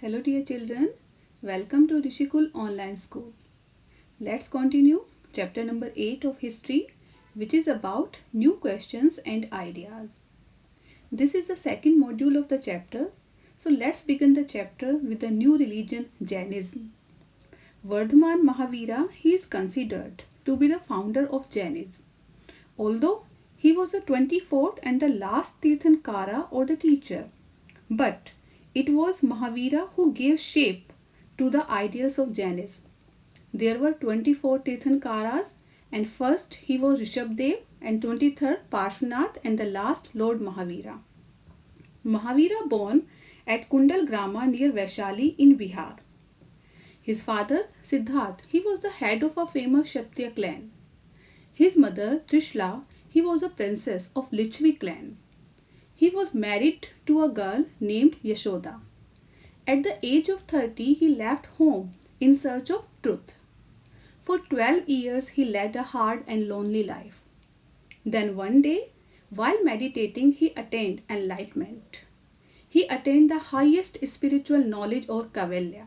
Hello dear children, welcome to Rishikul Online School. Let's continue chapter number 8 of history, which is about new questions and ideas. This is the second module of the chapter, so let's begin the chapter with the new religion Jainism. Vardhaman Mahavira, he is considered to be the founder of Jainism, although he was the 24th and the last Tirthankara or the teacher. But it was Mahavira who gave shape to the ideas of Jainism. There were 24 Tirthankaras, and first he was Rishabdev, and 23rd Parshvanath, and the last Lord Mahavira. Mahavira born at Kundalgrama near Vaishali in Bihar. His father Siddharth, he was the head of a famous Kshatriya clan. His mother Trishla, he was a princess of Lichvi clan. He was married to a girl named Yashoda. At the age of 30, he left home in search of truth. For 12 years, he led a hard and lonely life. Then one day, while meditating, he attained enlightenment. He attained the highest spiritual knowledge or Kaivalya.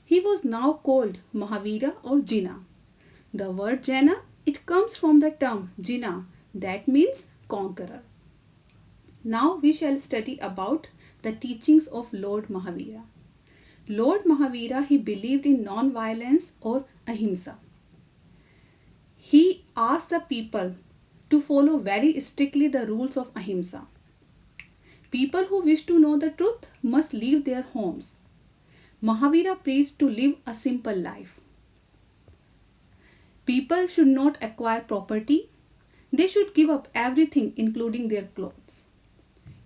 He was now called Mahavira or Jina. The word Jana, it comes from the term Jina, that means conqueror. Now we shall study about the teachings of Lord Mahavira. Lord Mahavira, he believed in non-violence or ahimsa. He asked the people to follow very strictly the rules of ahimsa. People who wish to know the truth must leave their homes. Mahavira preached to live a simple life. People should not acquire property. They should give up everything including their clothes.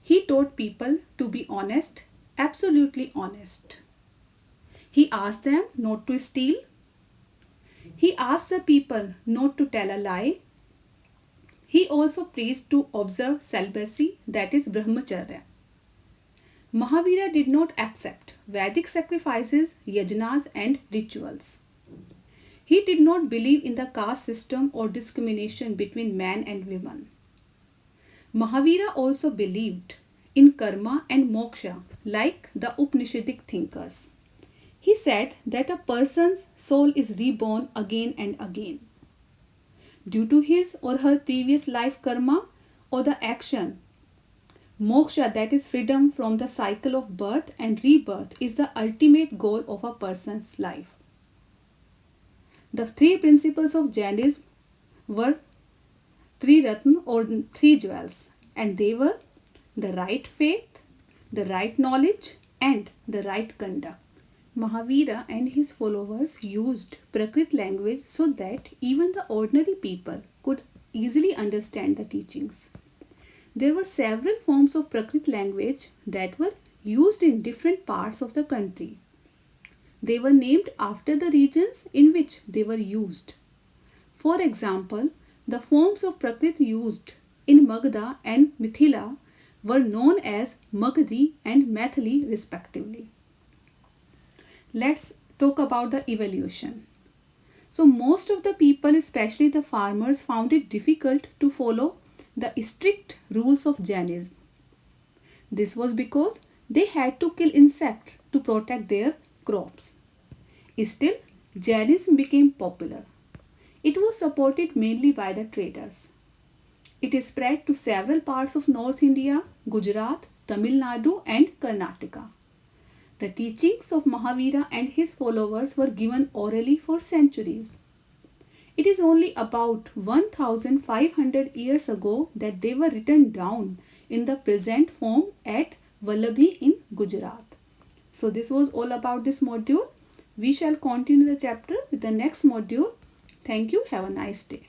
He taught people to be honest, absolutely honest. He asked them not to steal. He asked the people not to tell a lie. He also preached to observe celibacy, that is brahmacharya. Mahavira did not accept Vedic sacrifices, yajnas and rituals. He did not believe in the caste system or discrimination between man and women. Mahavira also believed in karma and moksha like the Upanishadic thinkers. He said that a person's soul is reborn again and again. Due to his or her previous life karma or the action, moksha, that is freedom from the cycle of birth and rebirth, is the ultimate goal of a person's life. The three principles of Jainism were three ratna or three jewels, and they were the right faith, the right knowledge and the right conduct. Mahavira and his followers used Prakrit language so that even the ordinary people could easily understand the teachings. There were several forms of Prakrit language that were used in different parts of the country. They were named after the regions in which they were used. For example, the forms of Prakrit used in Magadha and Mithila were known as Magadhi and Maithili respectively. Let's talk about the evolution. So most of the people, especially the farmers, found it difficult to follow the strict rules of Jainism. This was because they had to kill insects to protect their crops. Still, Jainism became popular. It was supported mainly by the traders. It spread to several parts of North India, Gujarat, Tamil Nadu and Karnataka. The teachings of Mahavira and his followers were given orally for centuries. It is only about 1500 years ago that they were written down in the present form at Vallabhi in Gujarat. So this was all about this module. We shall continue the chapter with the next module. Thank you. Have a nice day.